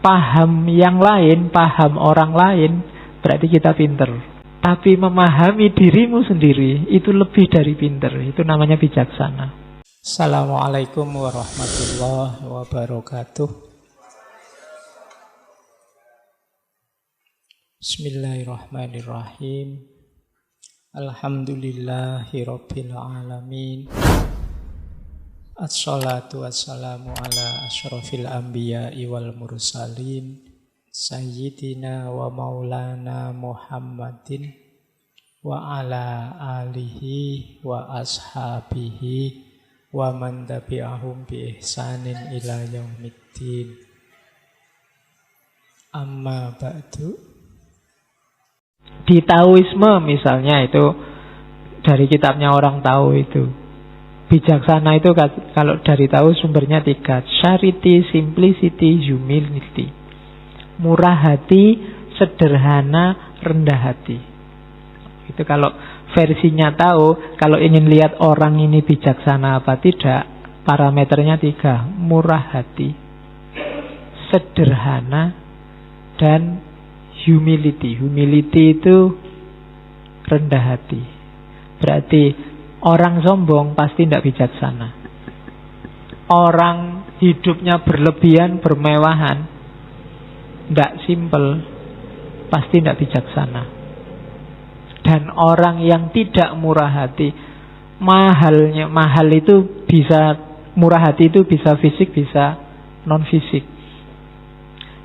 paham yang lain, paham orang lain, berarti kita pinter. Tapi memahami dirimu sendiri itu lebih dari pinter. Itu namanya bijaksana. Assalamualaikum warahmatullahi wabarakatuh. Bismillahirrahmanirrahim. Alhamdulillahirabbil alamin. Assalatu wassalamu ala asyrafil anbiya'i wal mursalin Sayyidina wa maulana Muhammadin wa ala alihi wa ashabihi wa man tabi'ahum bi ihsanin ila yaumiddin. Amma ba'du. Di Taoisme misalnya itu, dari kitabnya orang Tao itu, bijaksana itu kalau dari Tao sumbernya 3. Charity, simplicity, humility. Murah hati, sederhana, rendah hati. Itu kalau versinya Tao. Kalau ingin lihat orang ini bijaksana apa tidak, parameternya 3. Murah hati, sederhana, dan humility. Humility itu rendah hati. Berarti orang sombong pasti tidak bijaksana. Orang hidupnya berlebihan, bermewahan, tidak simple, pasti tidak bijaksana. Dan orang yang tidak murah hati, mahal itu bisa, murah hati itu bisa fisik, bisa non fisik.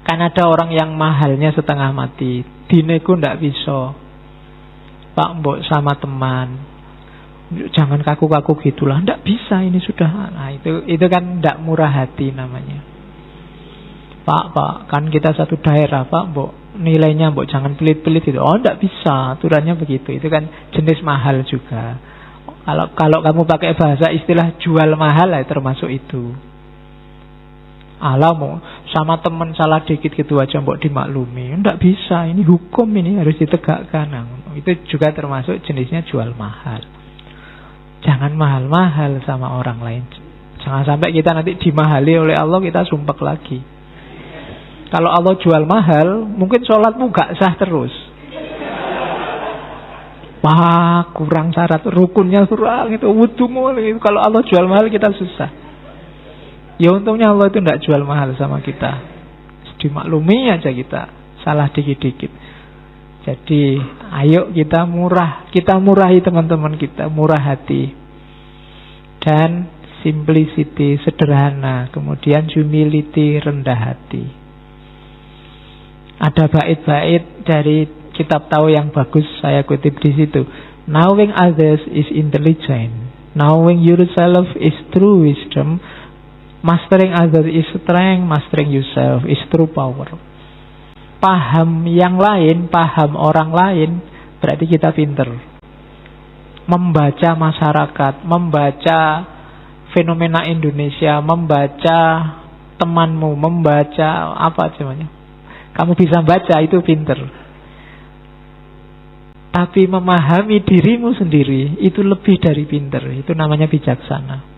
Kan ada orang yang mahalnya setengah mati, dinego tidak bisa. Pak mbok sama teman, jangan kaku-kaku gitulah, tidak bisa, ini sudah. Nah itu kan tidak murah hati namanya. Pak kan kita satu daerah, Pak mbok nilainya mbok jangan pelit-pelit gitu. Oh tidak bisa, aturannya begitu. Itu kan jenis mahal juga. Kalau kamu pakai bahasa istilah jual mahal ya termasuk itu. Alamu sama teman salah dikit gitu aja mbok dimaklumi, tidak bisa, ini hukum, ini harus ditegakkan. Nah, itu juga termasuk jenisnya jual mahal. Jangan mahal-mahal sama orang lain. Jangan sampai kita nanti dimahali oleh Allah, kita sumpek lagi. Kalau Allah jual mahal, mungkin sholatmu gak sah terus. Wah, kurang syarat, rukunnya kurang, itu wudumu. Kalau Allah jual mahal, kita susah. Ya untungnya Allah itu tidak jual mahal sama kita. Dimaklumi aja kita, salah dikit-dikit. Jadi ayo kita murahi teman-teman kita, murah hati. Dan simplicity, sederhana. Kemudian humility, rendah hati. Ada bait-bait dari kitab Tao yang bagus, saya kutip di situ. Knowing others is intelligent. Knowing yourself is true wisdom. Mastering others is strength. Mastering yourself is true power. Paham yang lain, paham orang lain, berarti kita pinter. Membaca masyarakat, membaca fenomena Indonesia, membaca temanmu, membaca apa namanya, kamu bisa baca, itu pinter. Tapi memahami dirimu sendiri itu lebih dari pinter. Itu namanya bijaksana.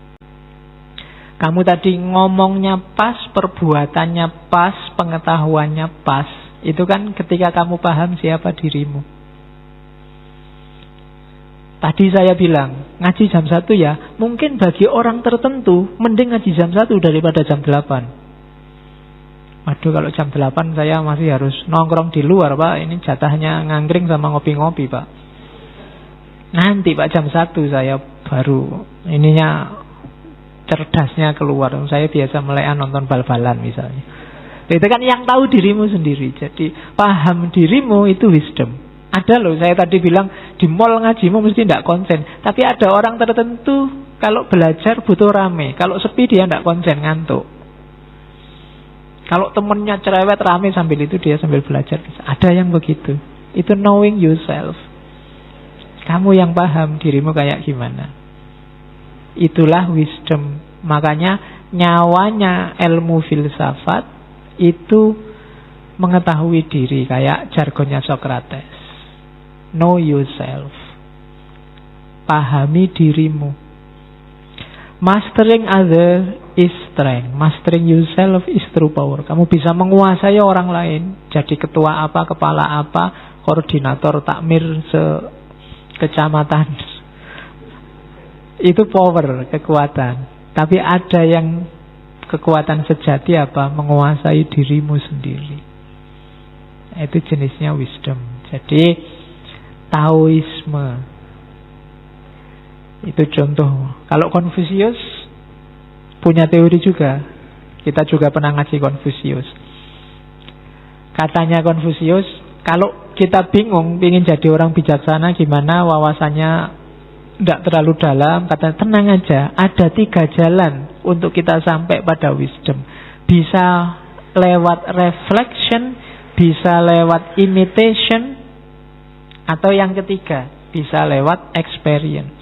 Kamu tadi ngomongnya pas, perbuatannya pas, pengetahuannya pas. Itu kan ketika kamu paham siapa dirimu. Tadi saya bilang, ngaji jam 1 ya, mungkin bagi orang tertentu mending ngaji jam 1 daripada jam 8. Waduh, kalau jam 8 saya masih harus nongkrong di luar, Pak. Ini jatahnya ngangkring sama ngopi-ngopi, Pak. Nanti Pak jam 1 saya baru ininya cerdasnya keluar. Saya biasa melekan nonton bal-balan misalnya. Itu kan yang tahu dirimu sendiri. Jadi paham dirimu itu wisdom. Ada loh, saya tadi bilang di mall ngajimu mesti tidak konsen. Tapi ada orang tertentu kalau belajar butuh rame. Kalau sepi dia tidak konsen, ngantuk. Kalau temennya cerewet rame sambil itu dia sambil belajar. Ada yang begitu. Itu knowing yourself. Kamu yang paham dirimu kayak gimana. Itulah wisdom. Makanya nyawanya ilmu filsafat itu mengetahui diri, kayak jargonnya Socrates. Know yourself. Pahami dirimu. Mastering other is strength. Mastering yourself is true power. Kamu bisa menguasai orang lain. Jadi ketua apa, kepala apa, koordinator takmir sekecamatan. Itu power, kekuatan. Tapi ada yang kekuatan sejati apa? Menguasai dirimu sendiri. Itu jenisnya wisdom. Jadi Taoisme itu contoh. Kalau Confucius punya teori juga. Kita juga pernah ngaji Confucius. Katanya Confucius, kalau kita bingung ingin jadi orang bijaksana gimana, wawasannya tidak terlalu dalam, katanya tenang aja, ada 3 jalan untuk kita sampai pada wisdom. Bisa lewat reflection, bisa lewat imitation, atau yang ketiga, bisa lewat experience.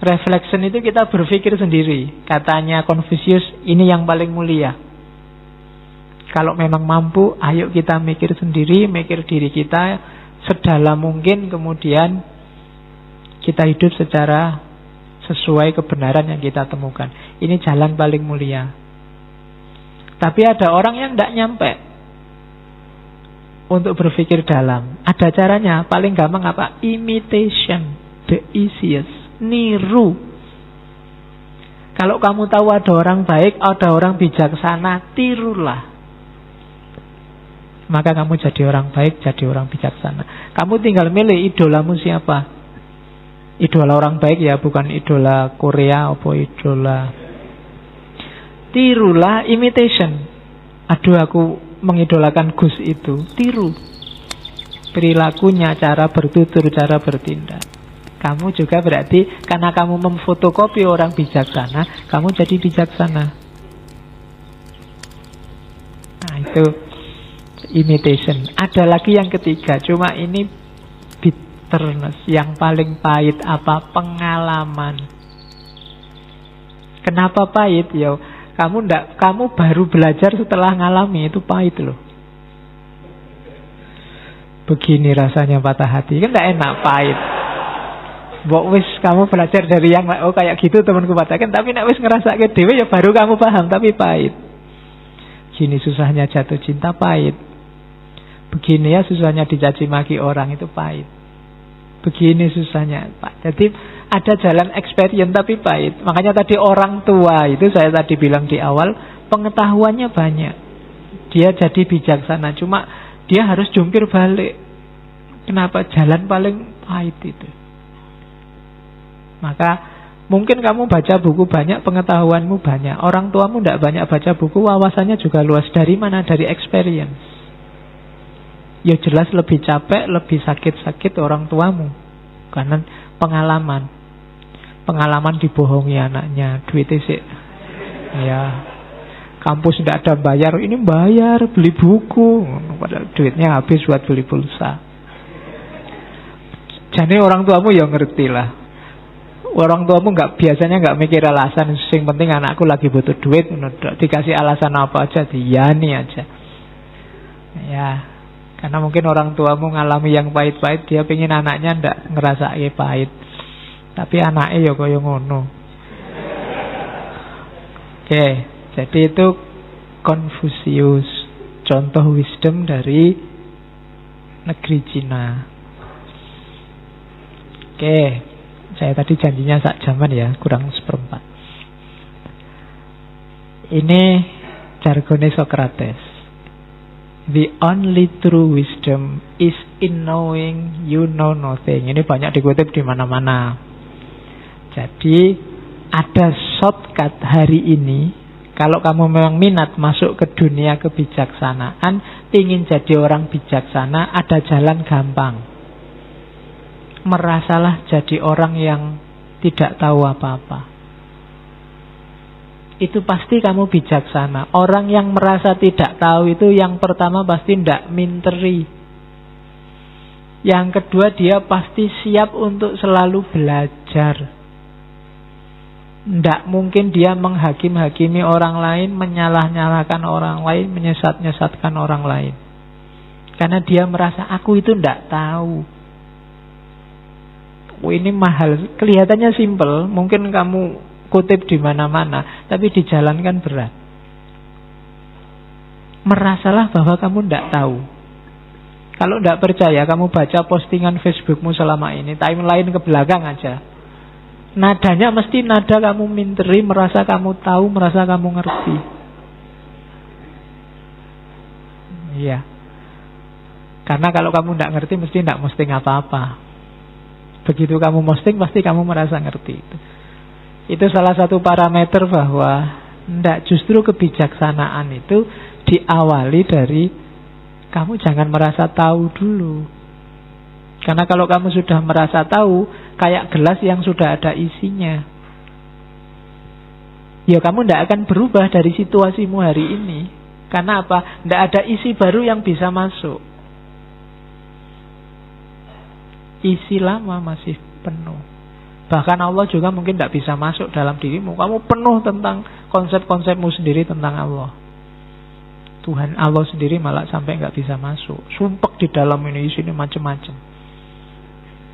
Reflection itu kita berpikir sendiri. Katanya Confucius, ini yang paling mulia. Kalau memang mampu, ayo kita mikir sendiri, mikir diri kita sedalam mungkin, kemudian kita hidup secara sesuai kebenaran yang kita temukan. Ini jalan paling mulia. Tapi ada orang yang tidak nyampe untuk berpikir dalam. Ada caranya, paling gampang apa? Imitation, the easiest. Niru. Kalau kamu tahu ada orang baik, ada orang bijaksana, tirulah. Maka kamu jadi orang baik, jadi orang bijaksana. Kamu tinggal milih idolamu siapa. Idola orang baik ya, bukan idola Korea atau idola. Tirulah, imitation. Aduh, aku mengidolakan Gus itu. Tiru perilakunya, cara bertutur, cara bertindak. Kamu juga berarti karena kamu memfotokopi orang bijaksana, kamu jadi bijaksana. Nah, itu imitation. Ada lagi yang ketiga, cuma ini bitterness. Yang paling pahit apa? Pengalaman. Kenapa pahit? Ya, kamu baru belajar setelah ngalami, itu pahit loh. Begini rasanya patah hati, kan tidak enak, pahit. Mbok wis kamu belajar dari yang oh kayak gitu temanku katakan, tapi nek wis ngerasake dhewe ya baru kamu paham, tapi pahit. Gini susahnya jatuh cinta, pahit. Begini ya susahnya dicaci maki orang, itu pahit. Begini susahnya, Pak. Jadi ada jalan experience tapi pahit. Makanya tadi orang tua itu saya tadi bilang di awal, pengetahuannya banyak. Dia jadi bijaksana, cuma dia harus jungkir balik. Kenapa? Jalan paling pahit itu. Maka mungkin kamu baca buku banyak, pengetahuanmu banyak. Orang tuamu tidak banyak baca buku, wawasannya juga luas. Dari mana? Dari experience. Ya jelas lebih capek, lebih sakit-sakit orang tuamu. Karena pengalaman. Pengalaman dibohongi anaknya, duitnya sih. Ya, kampus tidak ada bayar, ini bayar, beli buku. Padahal duitnya habis buat beli pulsa. Jadi orang tuamu ya ngerti lah. Orang tuamu biasanya nggak mikir alasan. Yang penting anakku lagi butuh duit, dikasih alasan apa aja, diyani aja. Ya, karena mungkin orang tuamu ngalami yang pahit-pahit, dia pengen anaknya ndak ngerasa pahit. Tapi anaknya ya kaya ngono. Oke, jadi itu Confucius, contoh wisdom dari negeri Cina. Oke. Saya tadi janjinya sak jaman ya, kurang 1/4. Ini jargonnya Socrates. The only true wisdom is in knowing you know nothing. Ini banyak dikutip di mana-mana. Jadi ada shortcut hari ini. Kalau kamu memang minat masuk ke dunia kebijaksanaan, ingin jadi orang bijaksana, ada jalan gampang. Merasalah jadi orang yang tidak tahu apa-apa. Itu pasti kamu bijaksana. Orang yang merasa tidak tahu itu yang pertama pasti tidak minteri. Yang kedua dia pasti siap untuk selalu belajar. Tidak mungkin dia menghakimi orang lain, menyalah-nyalahkan orang lain, menyesat-nyesatkan orang lain. Karena dia merasa aku itu tidak tahu. Ini mahal, kelihatannya simpel. Mungkin kamu kutip di mana-mana, tapi dijalankan berat. Merasalah bahwa kamu tidak tahu. Kalau tidak percaya, kamu baca postingan Facebookmu selama ini, timeline ke belakang aja. Nadanya mesti nada kamu minteri, merasa kamu tahu, merasa kamu ngerti. Iya. Karena kalau kamu tidak ngerti, mesti tidak posting apa-apa. Begitu kamu posting, pasti kamu merasa ngerti. Itu salah satu parameter bahwa tidak, justru kebijaksanaan itu diawali dari kamu jangan merasa tahu dulu. Karena kalau kamu sudah merasa tahu, kayak gelas yang sudah ada isinya, ya kamu tidak akan berubah dari situasimu hari ini. Karena apa? Tidak ada isi baru yang bisa masuk. Isi lama masih penuh. Bahkan Allah juga mungkin tidak bisa masuk dalam dirimu. Kamu penuh tentang konsep-konsepmu sendiri tentang Allah. Tuhan Allah sendiri malah sampai nggak bisa masuk. Sumpek di dalam ini, isinya macam-macam.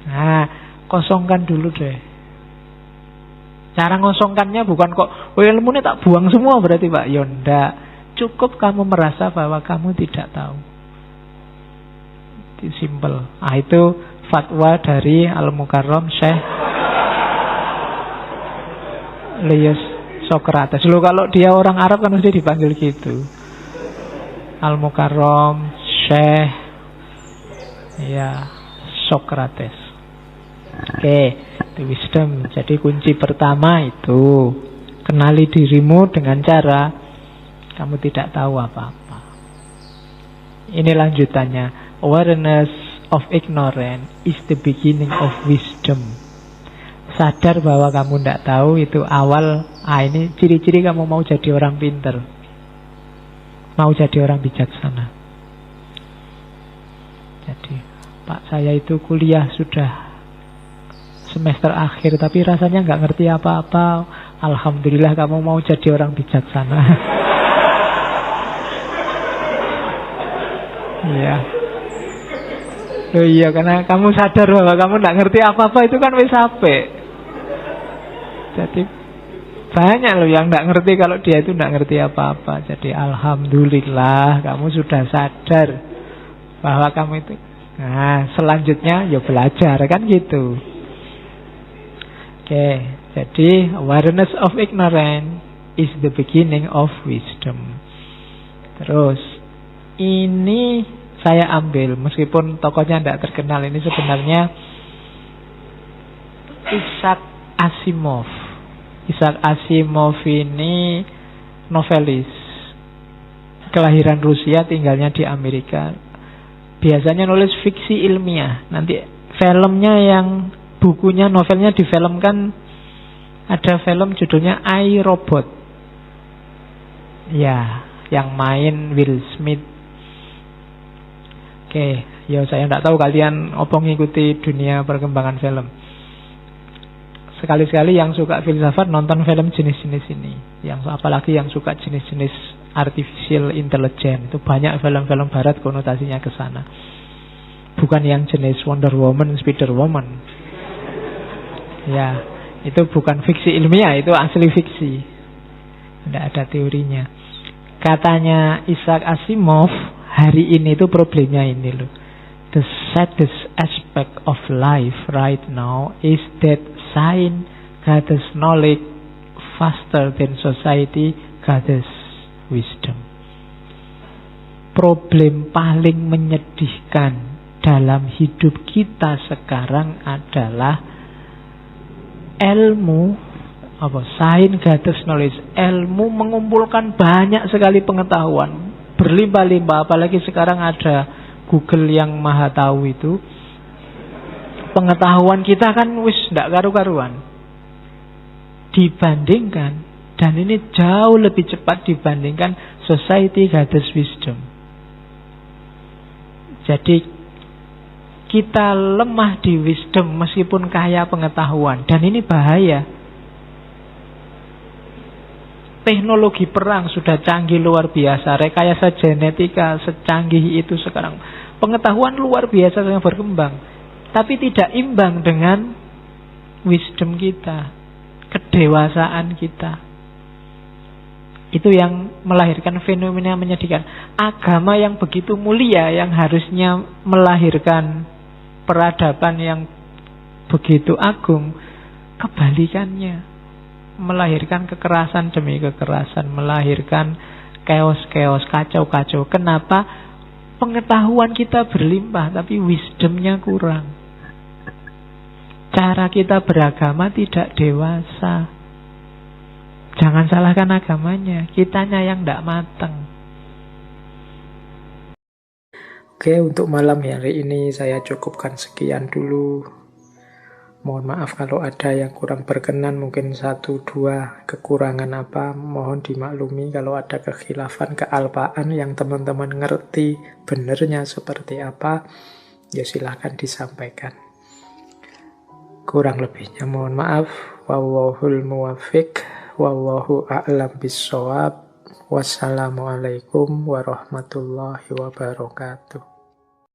Nah, kosongkan dulu deh. Cara ngosongkannya bukan kok, oh ilmu ini tak buang semua berarti Pak. Ya enggak. Cukup kamu merasa bahwa kamu tidak tahu. Itu simple. Ah, itu fatwa dari Al-Mukarram Syekh Laius Sokrates. Loh, kalau dia orang Arab kan mesti dipanggil gitu. Al-Mukarram Syekh Sokrates. Oke, itu wisdom. Jadi kunci pertama itu kenali dirimu dengan cara kamu tidak tahu apa-apa. Ini lanjutannya. Awareness of ignorance is the beginning of wisdom. Sadar bahwa kamu tidak tahu itu awal. Ini ciri-ciri kamu mau jadi orang pintar, mau jadi orang bijaksana. Jadi, Pak, saya itu kuliah sudah semester akhir, tapi rasanya nggak ngerti apa-apa. Alhamdulillah kamu mau jadi orang bijaksana. Iya. Oh iya, karena kamu sadar bahwa kamu nggak ngerti apa-apa, itu kan wis apik. Jadi banyak loh yang nggak ngerti kalau dia itu nggak ngerti apa-apa. Jadi alhamdulillah kamu sudah sadar bahwa kamu itu. Nah, selanjutnya ya belajar kan gitu. Oke, jadi awareness of ignorance is the beginning of wisdom. Terus ini saya ambil, meskipun tokohnya tidak terkenal, ini sebenarnya Isaac Asimov. Isaac Asimov ini novelis, kelahiran Rusia, tinggalnya di Amerika. Biasanya nulis fiksi ilmiah. Nanti filmnya yang bukunya, novelnya difilmkan. Ada film judulnya I, Robot. Ya, yang main Will Smith. Oke, ya saya tidak tahu kalian apa ngikuti dunia perkembangan film. Sekali-sekali yang suka filsafat nonton film jenis-jenis ini. Yang apalagi yang suka jenis-jenis artificial intelligence. Itu banyak film-film barat konotasinya ke sana. Bukan yang jenis Wonder Woman, Spider Woman. Ya, itu bukan fiksi ilmiah, itu asli fiksi. Tidak ada teorinya. Katanya Isaac Asimov, hari ini itu problemnya ini loh. The saddest aspect of life right now is that science gathers knowledge faster than society gathers wisdom. Problem paling menyedihkan dalam hidup kita sekarang adalah ilmu, science gathers knowledge. Ilmu mengumpulkan banyak sekali pengetahuan, berlimpah-limpah. Apalagi sekarang ada Google yang maha tahu itu. Pengetahuan kita kan wis ndak karu-karuan dibandingkan, dan ini jauh lebih cepat dibandingkan society gathers wisdom. Jadi kita lemah di wisdom meskipun kaya pengetahuan, dan ini bahaya. Teknologi perang sudah canggih luar biasa, rekayasa genetika secanggih itu sekarang, pengetahuan luar biasa yang berkembang, tapi tidak imbang dengan wisdom kita. kedewasaan kita. Itu yang melahirkan fenomena menyedihkan. Agama yang begitu mulia, yang harusnya melahirkan peradaban yang begitu agung, kebalikannya. Melahirkan kekerasan demi kekerasan, melahirkan chaos-chaos, kacau-kacau. Kenapa? Pengetahuan kita berlimpah, tapi wisdomnya kurang. Cara kita beragama tidak dewasa. Jangan salahkan agamanya, kitanya yang tidak matang. Oke, untuk malam hari ini saya cukupkan sekian dulu. Mohon maaf kalau ada yang kurang berkenan, mungkin 1-2 kekurangan apa, mohon dimaklumi. Kalau ada kekhilafan, kealpaan yang teman-teman ngerti benernya seperti apa, ya silahkan disampaikan. Kurang lebihnya mohon maaf. Wallahul muwaffiq, wallahu a'lam bissawab. Wassalamualaikum warahmatullahi wabarakatuh.